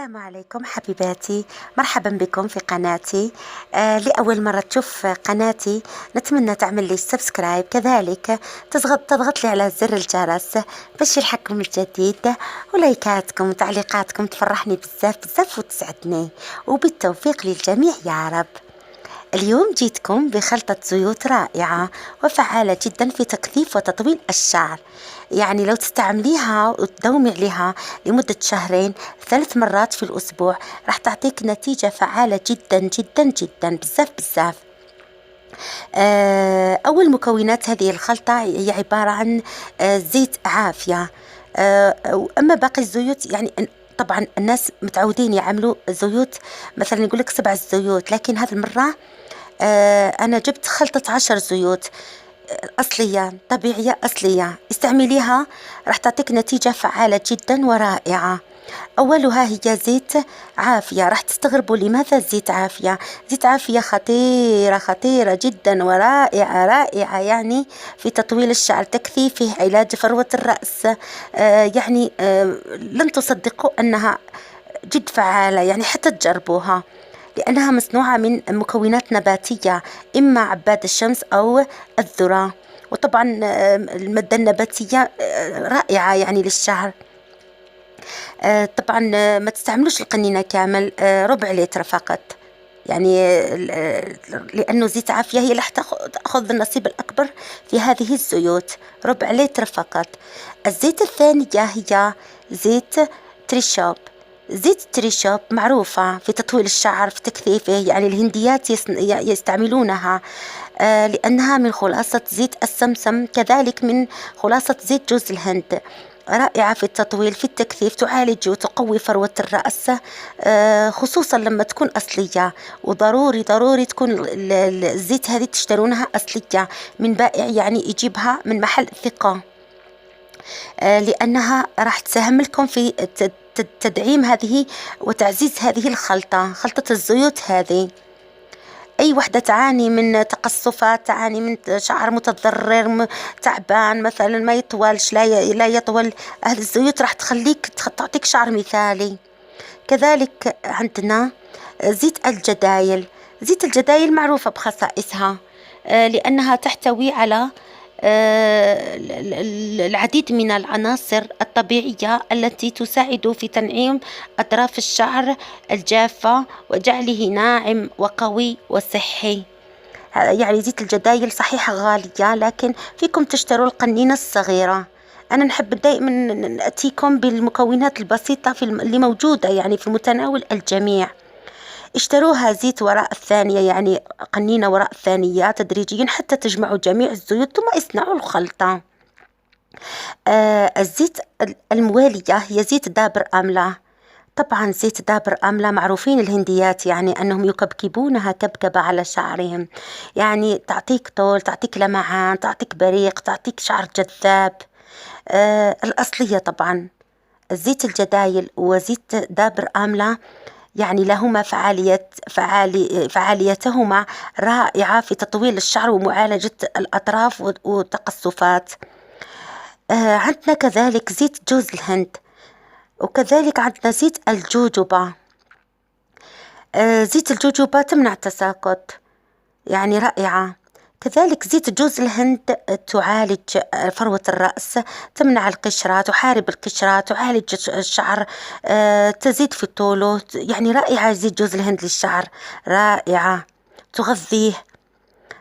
السلام عليكم حبيباتي، مرحبا بكم في قناتي. لأول مرة تشوف قناتي نتمنى تعمل لي سبسكرايب، كذلك تضغط لي على زر الجرس باش يلحقكم الجديد، ولايكاتكم وتعليقاتكم تفرحني بزاف بزاف وتسعدني، وبالتوفيق للجميع يا رب. اليوم جيتكم بخلطة زيوت رائعة وفعالة جدا في تكثيف وتطويل الشعر. يعني لو تستعمليها وتدومي عليها لمدة شهرين 3 مرات في الأسبوع راح تعطيك نتيجة فعالة جدا جدا جدا بزاف بزاف. أول مكونات هذه الخلطة هي عبارة عن زيت عافية. أما باقي الزيوت يعني طبعا الناس متعودين يعملوا زيوت، مثلا يقول لك 7 زيوت، لكن هذه المرة أنا جبت خلطة 10 زيوت أصلية طبيعية أصلية، استعمليها راح تعطيك نتيجة فعالة جدا ورائعة. أولها هي زيت عافية. راح تستغربوا لماذا زيت عافية. زيت عافية خطيرة خطيرة جدا ورائعة رائعة، يعني في تطويل الشعر، تكثيفه، علاج فروة الرأس. يعني لن تصدقوا أنها جد فعالة، يعني حتى تجربوها، لأنها مصنوعة من مكونات نباتية، إما عباد الشمس أو الذرة. وطبعا المادة النباتية رائعة يعني للشعر. طبعا ما تستعملوش القنينة كامل، ربع لتر فقط، يعني لأنه زيت عافية هي اللي تأخذ النصيب الأكبر في هذه الزيوت، ربع لتر فقط. الزيت الثانية هي زيت تريشوب. زيت تريشوب معروفة في تطويل الشعر، في تكثيفه، يعني الهنديات يستعملونها لأنها من خلاصة زيت السمسم، كذلك من خلاصة زيت جوز الهند. رائعة في التطويل، في التكثيف، تعالج وتقوي فروة الرأس، خصوصا لما تكون أصلية. وضروري ضروري تكون الزيت هذه تشترونها أصلية من بائع، يعني يجيبها من محل ثقة، لأنها راح تساهم لكم في تدعيم هذه وتعزيز هذه الخلطة، خلطة الزيوت هذه. أي وحدة تعاني من تقصفات، تعاني من شعر متضرر تعبان مثلا، ما يطولش، لا يطول، هذه الزيوت راح تخليك تعطيك شعر مثالي. كذلك عندنا زيت الجدايل. زيت الجدايل معروفة بخصائصها، لأنها تحتوي على العديد من العناصر الطبيعية التي تساعد في تنعيم أطراف الشعر الجافة وجعله ناعم وقوي وصحي. يعني زيت الجدايل صحيح غالية، لكن فيكم تشتروا القنينة الصغيرة. أنا نحب دائما نأتيكم بالمكونات البسيطة اللي موجودة، يعني في متناول الجميع. اشتروها زيت وراء الثانية، يعني قنينة وراء الثانية تدريجيا حتى تجمعوا جميع الزيوت ثم اصنعوا الخلطة. الزيت الموالية هي زيت دابر أملة. طبعا زيت دابر أملة معروفين الهنديات، يعني أنهم يكبكبونها كبكبة على شعرهم، يعني تعطيك طول، تعطيك لمعان، تعطيك بريق، تعطيك شعر جذاب. الأصلية طبعا زيت الجدايل وزيت دابر آملة، يعني لهما فعاليتهما رائعة في تطويل الشعر ومعالجة الأطراف والتقصفات. عندنا كذلك زيت جوز الهند، وكذلك عندنا زيت الجوجوبا. زيت الجوجوبا تمنع التساقط، يعني رائعة. كذلك زيت جوز الهند تعالج فروة الرأس، تمنع القشرة، تحارب القشرة، تعالج الشعر، تزيد في طوله، يعني رائعة زيت جوز الهند للشعر، رائعة، تغذيه،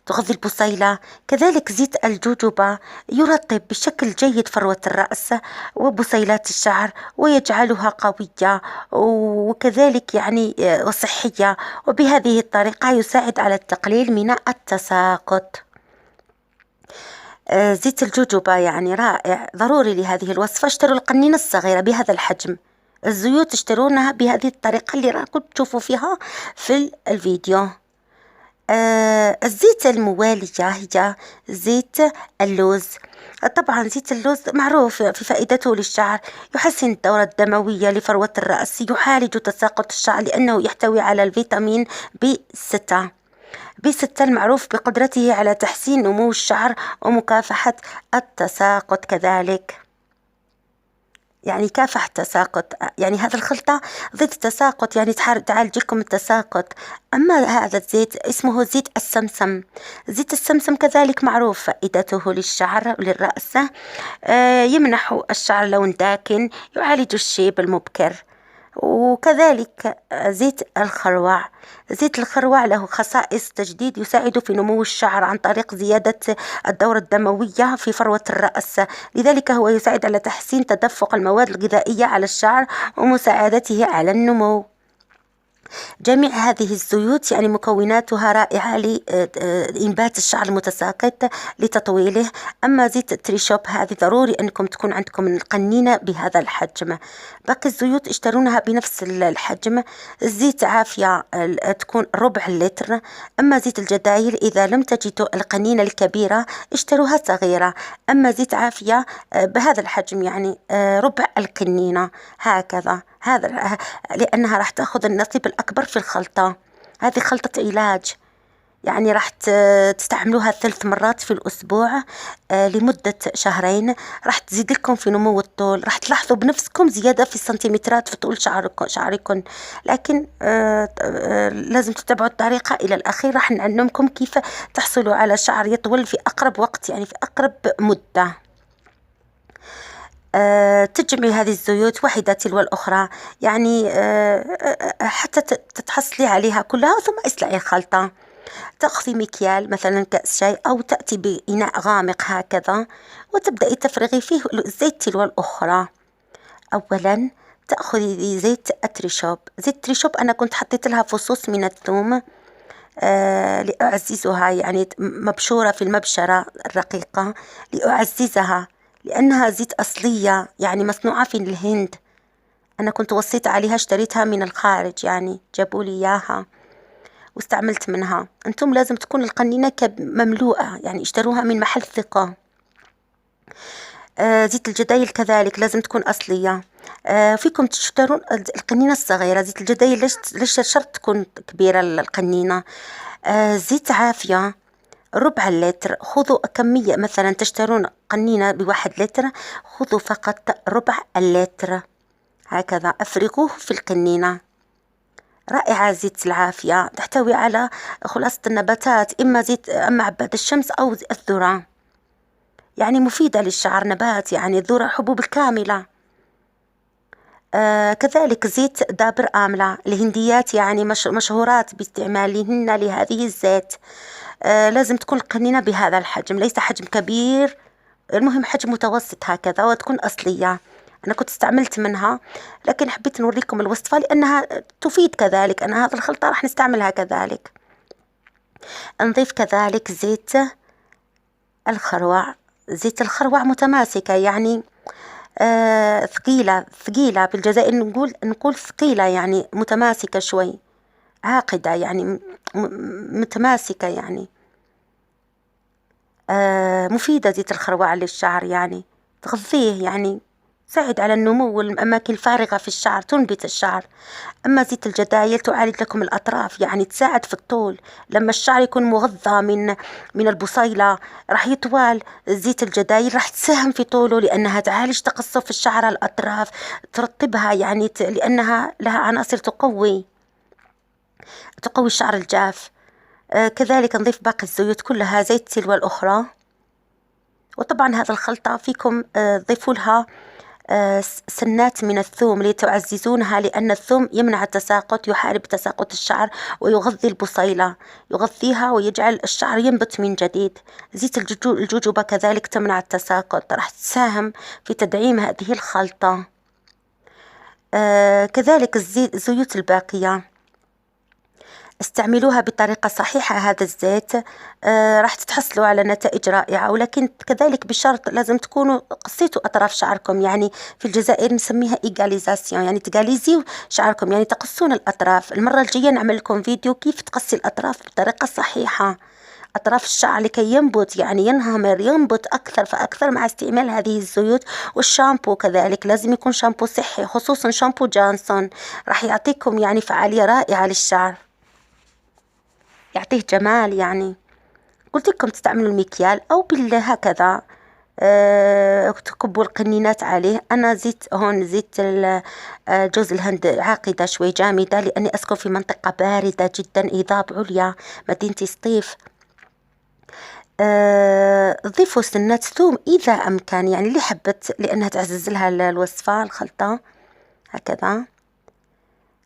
تغذي البصيلة. كذلك زيت الجوجوبا يرطب بشكل جيد فروة الرأس وبصيلات الشعر ويجعلها قوية وكذلك يعني وصحية، وبهذه الطريقة يساعد على التقليل من التساقط. زيت الجوجوبا يعني رائع، ضروري لهذه الوصفة اشتروا القنينة الصغيرة بهذا الحجم. الزيوت تشترونها بهذه الطريقة اللي راكم تشوفوا فيها في الفيديو. الزيت الموالية هي زيت اللوز. طبعا زيت اللوز معروف في فائدته للشعر، يحسن الدورة الدموية لفروة الرأس، يعالج تساقط الشعر لأنه يحتوي على الفيتامين B6. B6 المعروف بقدرته على تحسين نمو الشعر ومكافحة التساقط كذلك. يعني كافح التساقط، يعني هذا الخلطة ضد التساقط، يعني تعالج لكم التساقط. أما هذا الزيت اسمه زيت السمسم. زيت السمسم كذلك معروف فائدته للشعر وللرأس. يمنح الشعر لون داكن، يعالج الشيب المبكر. وكذلك زيت الخروع. زيت الخروع له خصائص تجديد، يساعد في نمو الشعر عن طريق زيادة الدورة الدموية في فروة الرأس، لذلك هو يساعد على تحسين تدفق المواد الغذائية على الشعر ومساعدته على النمو. جميع هذه الزيوت يعني مكوناتها رائعة لإنبات الشعر المتساقط لتطويله. أما زيت التريشوب هذه ضروري أنكم تكون عندكم القنينة بهذا الحجم. باقي الزيوت اشترونها بنفس الحجم. الزيت عافية تكون ربع لتر. أما زيت الجدايل إذا لم تجدوا القنينة الكبيرة اشتروها صغيرة. أما زيت عافية بهذا الحجم، يعني ربع القنينة هكذا. هذا لأنها راح تأخذ النصيب الأكبر في الخلطة. هذه خلطة علاج، يعني راح تستعملوها 3 مرات في الأسبوع لمدة شهرين. راح تزيد لكم في نمو الطول، راح تلاحظوا بنفسكم زيادة في السنتيمترات في طول شعركم. لكن لازم تتبعوا الطريقة إلى الأخير. راح نعلمكم كيف تحصلوا على شعر يطول في أقرب وقت، يعني في أقرب مدة. تجمعي هذه الزيوت واحدة تلو الأخرى، يعني حتى تتحصلي عليها كلها، ثم اصنعي الخلطة. تأخذي مكيال مثلا كأس شاي، أو تأتي بإناء غامق هكذا، وتبدأي تفرغي فيه الزيت تلو الأخرى. أولا تأخذي زيت التريشوب. زيت التريشوب أنا كنت حطيت لها فصوص من الثوم لأعززها، يعني مبشورة في المبشرة الرقيقة لأعززها، لأنها زيت أصلية يعني مصنوعة في الهند. أنا كنت وصيت عليها، اشتريتها من الخارج، يعني جابوا لي إياها واستعملت منها. أنتم لازم تكون القنينة مملوءة، يعني اشتروها من محل ثقة. زيت الجدايل كذلك لازم تكون أصلية. فيكم تشترون القنينة الصغيرة. زيت الجدايل ليش شرط تكون كبيرة القنينة. زيت عافية ربع اللتر. خذوا كمية، مثلا تشترون قنينة ب1 لتر، خذوا فقط ربع اللتر هكذا، أفرغوه في القنينة. رائعة زيت العافية، تحتوي على خلاصة النباتات، أما عباد الشمس أو الذرة، يعني مفيدة للشعر، نبات يعني الذرة حبوب الكاملة. كذلك زيت دابر آملة. الهنديات يعني مشهورات باستعمالهن لهذه الزيت. لازم تكون القنينة بهذا الحجم، ليس حجم كبير، المهم حجم متوسط هكذا، وتكون أصلية. أنا كنت استعملت منها، لكن حبيت نوريكم الوصفة لأنها تفيد كذلك. أنا هذه الخلطة راح نستعملها كذلك. نضيف كذلك زيت الخروع. زيت الخروع متماسكة، يعني ثقيلة بالجزائر نقول ثقيلة، يعني متماسكة شوي، عاقدة، يعني متماسكة، يعني مفيدة زيت الخروع للشعر، يعني تغذيه، يعني تساعد على النمو والأماكن الفارغة في الشعر، تنبت الشعر. أما زيت الجدايل تعالج لكم الأطراف، يعني تساعد في الطول. لما الشعر يكون مغذى من البصيلة راح يطول. زيت الجدايل راح تساهم في طوله، لأنها تعالج تقصف الشعر على الأطراف، ترطبها، يعني لأنها لها عناصر تقوي الشعر الجاف. كذلك نضيف باقي الزيوت كلها زيت تلو الأخرى. وطبعا هذا الخلطة فيكم تضيفوا لها سنات من الثوم لتعززونها، لأن الثوم يمنع التساقط، يحارب تساقط الشعر، ويغذي البصيلة، يغذيها ويجعل الشعر ينبت من جديد. زيت الجوجوبا كذلك تمنع التساقط، راح تساهم في تدعيم هذه الخلطة. كذلك الزيوت الباقية استعملوها بطريقة صحيحة. هذا الزيت راح تتحصلوا على نتائج رائعة، ولكن كذلك بشرط لازم تكونوا قصيتوا أطراف شعركم، يعني في الجزائر نسميها إيغاليزاسيون، يعني تقاليزيو شعركم، يعني تقصون الأطراف. المرة الجاية نعمل لكم فيديو كيف تقصي الأطراف بطريقة صحيحة، أطراف الشعر، لكي ينبت، يعني ينهمر، ينبت أكثر فأكثر مع استعمال هذه الزيوت. والشامبو كذلك لازم يكون شامبو صحي، خصوصا شامبو جانسون، راح يعطيكم يعني فعالية رائعة للشعر، يعطيه جمال. يعني قلت لكم تستعملوا المكيال أو هكذا تكبوا القنينات عليه. أنا زيت هون زيت جوز الهند عاقدة شوي جامدة، لأني أسكن في منطقة باردة جدا، إضاب عليا، مدينتي سطيف. ضيفوا سنة ثوم إذا أمكن، يعني اللي حبت، لأنها تعزز لها الوصفة الخلطة هكذا.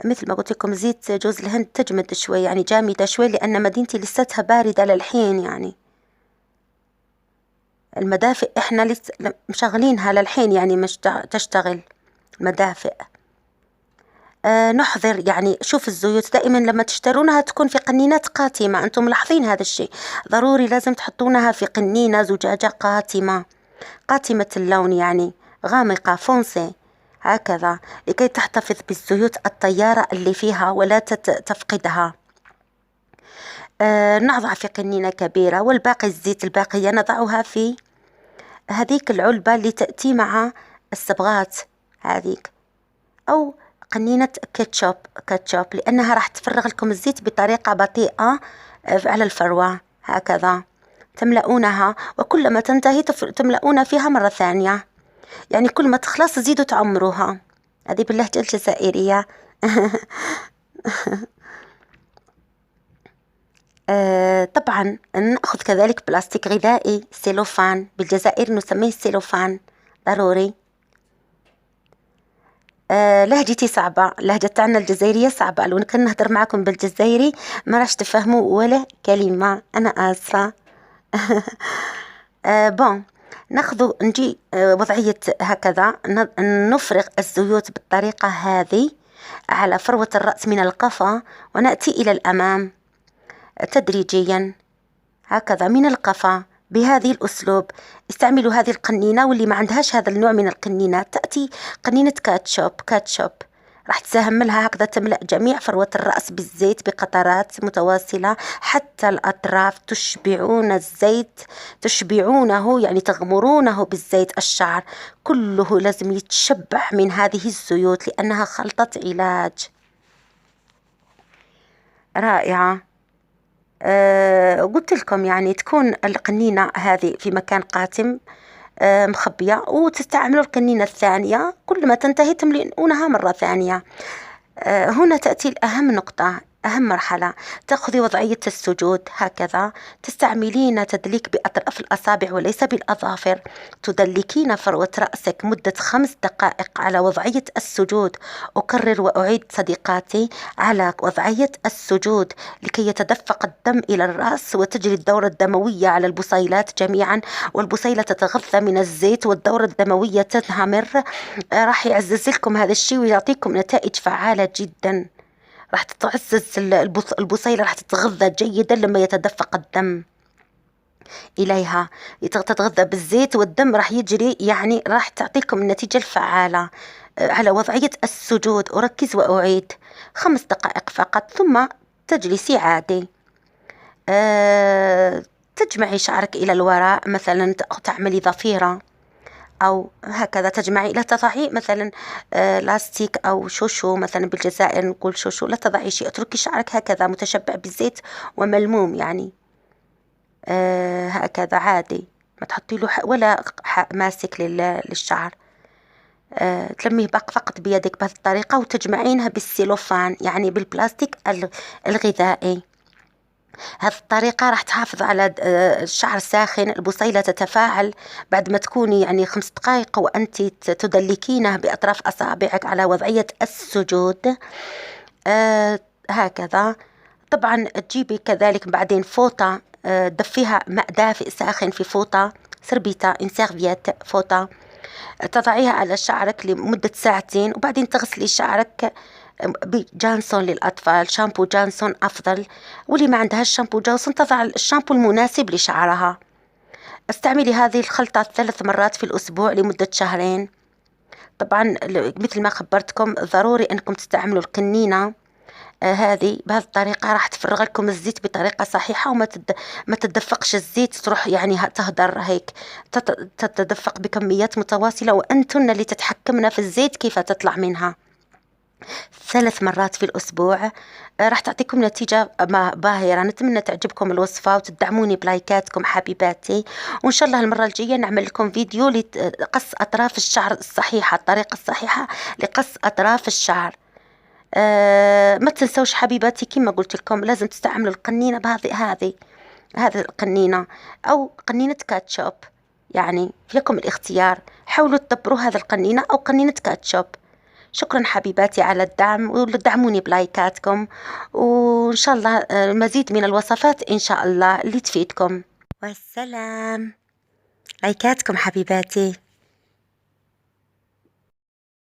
مثل ما قلت لكم زيت جوز الهند تجمد شوي، يعني جامدة شوي، لأن مدينتي لساتها باردة للحين. يعني المدافئ إحنا لسه مشغلينها للحين، يعني مش تشتغل المدافئ. نحضر، يعني شوف الزيوت دائما لما تشترونها تكون في قنينات قاتمة. أنتم ملاحظين هذا الشيء؟ ضروري لازم تحطونها في قنينة زجاجة قاتمة، قاتمة اللون، يعني غامقة فونسي هكذا، لكي تحتفظ بالزيوت الطيارة اللي فيها ولا تفقدها. نضع في قنينة كبيرة، والباقي الزيت الباقية نضعها في هذيك العلبة اللي تأتي مع الصبغات هذيك، أو قنينة كاتشوب، لأنها راح تفرغ لكم الزيت بطريقة بطيئة على الفروة هكذا. تملؤونها، وكلما تنتهي تملؤون فيها مرة ثانية، يعني كل ما تخلص تزيدوا تعمروها. هذه باللهجة الجزائرية. طبعا نأخذ كذلك بلاستيك غذائي، سيلوفان، بالجزائر نسميه سيلوفان ضروري. لهجتي صعبة، لهجة تاعنا الجزائرية صعبة، لو كان نهدر معكم بالجزائري ما راح تفهموا ولا كلمة، أنا آسفة. بون، نجي وضعية هكذا، نفرغ الزيوت بالطريقة هذه على فروة الرأس من القفا، ونأتي إلى الأمام تدريجيا هكذا من القفا بهذه الأسلوب. استعملوا هذه القنينة، واللي ما عندهاش هذا النوع من القنينات تأتي قنينة كاتشوب، راح تساهم لها هكذا، تملأ جميع فروة الرأس بالزيت بقطرات متواصلة حتى الأطراف، تشبعون الزيت، تشبعونه، يعني تغمرونه بالزيت. الشعر كله لازم يتشبع من هذه الزيوت، لأنها خلطة علاج رائعة. قلت لكم يعني تكون القنينة هذه في مكان قاتم، مخبية، وتستعملوا القنينة الثانية كل ما تنتهي تملئونها مرة ثانية. هنا تأتي الأهم نقطة، أهم مرحلة، تأخذي وضعية السجود هكذا، تستعملين تدليك بأطراف الأصابع وليس بالأظافر، تدلكين فروة رأسك مدة 5 دقائق على وضعية السجود. أكرر وأعيد صديقاتي، على وضعية السجود، لكي يتدفق الدم إلى الرأس وتجري الدورة الدموية على البصيلات جميعا، والبصيلة تتغذى من الزيت والدورة الدموية تنهمر. راح يعزز لكم هذا الشيء ويعطيكم نتائج فعالة جدا. راح تتعزز البصيلة، راح تتغذى جيدا لما يتدفق الدم إليها، تتغذى بالزيت والدم راح يجري، يعني راح تعطيكم النتيجة الفعالة. على وضعية السجود، أركز وأعيد 5 دقائق فقط، ثم تجلسي عادي. تجمعي شعرك إلى الوراء، مثلا تعملي ضفيرة، أو هكذا تجمعي، لا تضعي مثلا لاستيك أو شوشو، مثلا بالجزائر نقول شوشو، لا تضعي شيء، اتركي شعرك هكذا متشبع بالزيت وملموم، يعني هكذا عادي، ما تحطي له ولا ماسك للشعر. تلميه فقط بيدك بهذه الطريقة، وتجمعينها بالسيلوفان، يعني بالبلاستيك الغذائي. هذه الطريقة راح تحافظ على الشعر ساخن، البصيلة تتفاعل بعد ما تكوني يعني 5 دقائق وأنت تدلكينه بأطراف أصابعك على وضعية السجود هكذا. طبعا تجيبي كذلك بعدين فوطة، دفيها ماء دافئ ساخن في فوطة، سربيتا إن سيرفيت، فوطة، تضعيها على شعرك لمدة 2 ساعة، وبعدين تغسلي شعرك بجانسون للأطفال، شامبو جانسون أفضل، واللي ما عندها شامبو جانسون تضع الشامبو المناسب لشعرها. استعملي هذه الخلطة 3 مرات في الأسبوع لمدة 2 شهر. طبعا مثل ما خبرتكم ضروري أنكم تستعملوا القنينة هذه بهذه الطريقة، راح تفرغ لكم الزيت بطريقة صحيحة، ما تدفقش الزيت تروح يعني تهدر هيك، تتدفق بكميات متواصلة، وأنتن اللي تتحكمن في الزيت كيف تطلع منها. 3 مرات في الأسبوع. راح تعطيكم نتيجة باهرة. نتمنى تعجبكم الوصفة وتدعموني بلايكاتكم حبيباتي، وإن شاء الله المرة الجاية نعمل لكم فيديو لقص أطراف الشعر الصحيحة، الطريقة الصحيحة لقص أطراف الشعر. ما تنسوش حبيباتي كما قلت لكم لازم تستعملوا القنينة هذه القنينة أو قنينة كاتشوب، يعني لكم الاختيار. حاولوا تدبروا هذا القنينة أو قنينة كاتشوب. شكرا حبيباتي على الدعم، ودعموني بلايكاتكم، وإن شاء الله مزيد من الوصفات إن شاء الله اللي تفيدكم. والسلام. لايكاتكم حبيباتي.